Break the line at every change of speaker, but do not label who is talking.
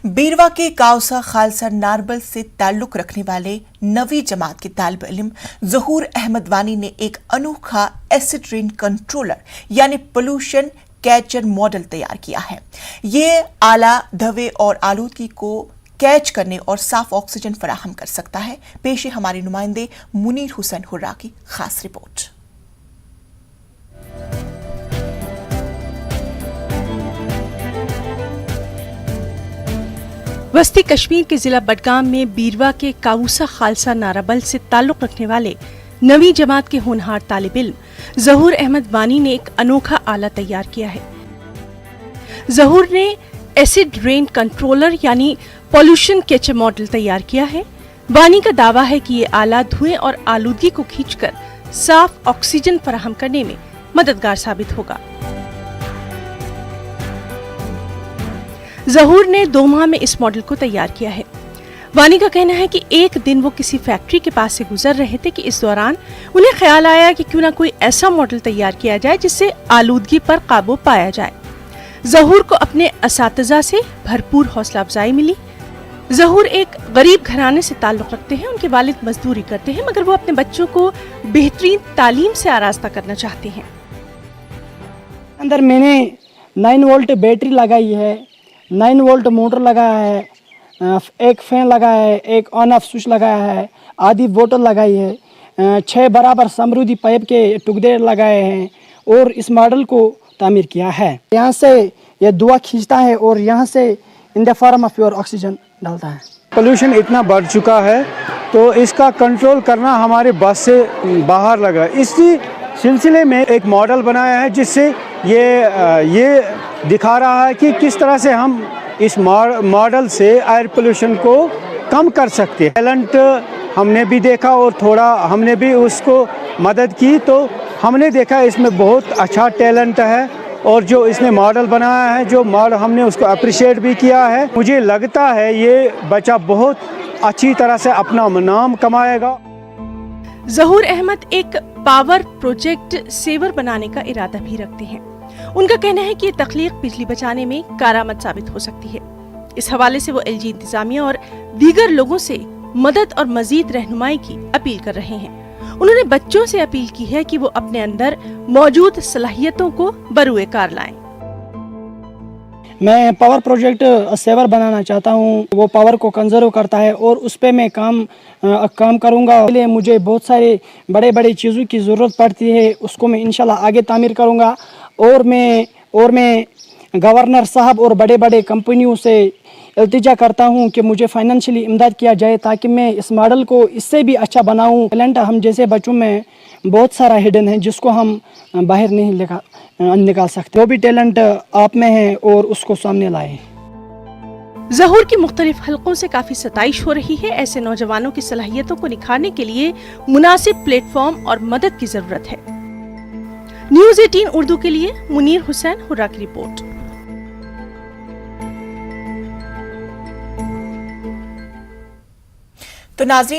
बीरवा के काउसा खालसा नारबल से ताल्लुक रखने वाले 9वीं जमात के तालिब इल्म ज़हूर अहमद वानी ने एक अनोखा एसिड रेन कंट्रोलर यानी पोल्यूशन कैचर मॉडल तैयार किया है। ये आला धवे और आलूदगी को कैच करने और साफ ऑक्सीजन फराहम कर सकता है। पेश है हमारे नुमाइंदे मुनीर हुसैन हुर्रा की खास रिपोर्ट।
वस्ती कश्मीर के जिला बडगाम में बीरवा के काउसा खालसा नाराबल से ताल्लुक रखने वाले 9वीं जमात के होनहार तालिब इल्म ज़हूर अहमद वानी ने एक अनोखा आला तैयार किया है। ज़हूर ने एसिड रेन कंट्रोलर यानी पॉल्यूशन कैचर मॉडल तैयार किया है। वानी का दावा है कि ये आला धुएं और आलूदगी को खींचकर साफ ऑक्सीजन फराहम करने में मददगार साबित होगा। ज़हूर ने 2 माह में इस मॉडल को तैयार किया है। वानी का कहना है कि एक दिन वो किसी फैक्ट्री के पास से गुजर रहे थे कि इस दौरान उन्हें ख्याल आया कि क्यों ना कोई ऐसा मॉडल तैयार किया जाए जिससे आलूदगी पर काबू पाया जाए। ज़हूर को अपने असातिज़ा से भरपूर हौसला अफजाई मिली। ज़हूर एक गरीब घराने से ताल्लुक रखते हैं। उनके वालिद मजदूरी करते हैं मगर वो अपने बच्चों को बेहतरीन तालीम से आरास्ता करना चाहते हैं।
अंदर मैंने 9 वोल्ट बैटरी लगाई है, 9 वोल्ट मोटर लगाया है, एक फैन लगाया है, एक ऑन ऑफ स्विच लगाया है, आधी बोतल लगाई है, 6 बराबर समरूदी पाइप के टुकड़े लगाए हैं और इस मॉडल को तामीर किया है। यहाँ से ये धुआं खींचता है और यहाँ से in the form of pure oxygen डालता है।
पोल्यूशन इतना बढ़ चुका है तो इसका कंट्रोल करना हमारे बस से बाहर लगा। इसी सिलसिले में एक मॉडल बनाया है जिससे ये दिखा रहा है कि किस तरह से हम इस मॉडल से एयर पोल्यूशन को कम कर सकते हैं। टैलेंट हमने भी देखा और थोड़ा हमने भी उसको मदद की तो हमने देखा इसमें बहुत अच्छा टैलेंट है और जो इसने मॉडल बनाया है, जो मॉडल हमने उसको अप्रिशिएट भी किया है। मुझे लगता है ये बच्चा बहुत अच्छी तरह से अपना नाम कमाएगा।
ज़हूर अहमद एक पावर प्रोजेक्ट सेवर बनाने का इरादा भी रखते हैं। उनका कहना है कि ये तख्लीक बिजली बचाने में कारआमद साबित हो सकती है। इस हवाले से वो एलजी इंतजामिया और दीगर लोगों से मदद और मजीद रहनुमाई की अपील कर रहे हैं। उन्होंने बच्चों से अपील की है कि वो अपने अंदर मौजूद सलाहियतों को बरूए कार लाएं।
मैं पावर प्रोजेक्ट सेवर बनाना चाहता हूँ। वो पावर को कंजर्व करता है और उस पर मैं काम करूँगा। इसलिए मुझे बहुत सारे बड़े चीज़ों की ज़रूरत पड़ती है, उसको मैं इंशाल्लाह आगे तामीर करूँगा। और मैं गवर्नर साहब और बड़े कंपनियों से इल्तिजा करता हूँ कि मुझे फाइनेंशियली इमदाद किया जाए ताकि मैं इस मॉडल को इससे भी अच्छा बनाऊँ। टैलेंट हम जैसे बच्चों में बहुत सारा हिडन है जिसको हम बाहर नहीं निकाल सकते। वो भी टैलेंट आप में है और उसको सामने लाए।
ज़हूर की मुख्तलिफ हलकों से काफी सताइश हो रही है। ऐसे नौजवानों की सलाहियतों को निखारने के लिए मुनासिब प्लेटफॉर्म और मदद की जरूरत है। न्यूज़ 18 उर्दू के लिए मुनीर हुसैन हुर्रा की रिपोर्ट।
तो नाज़रीन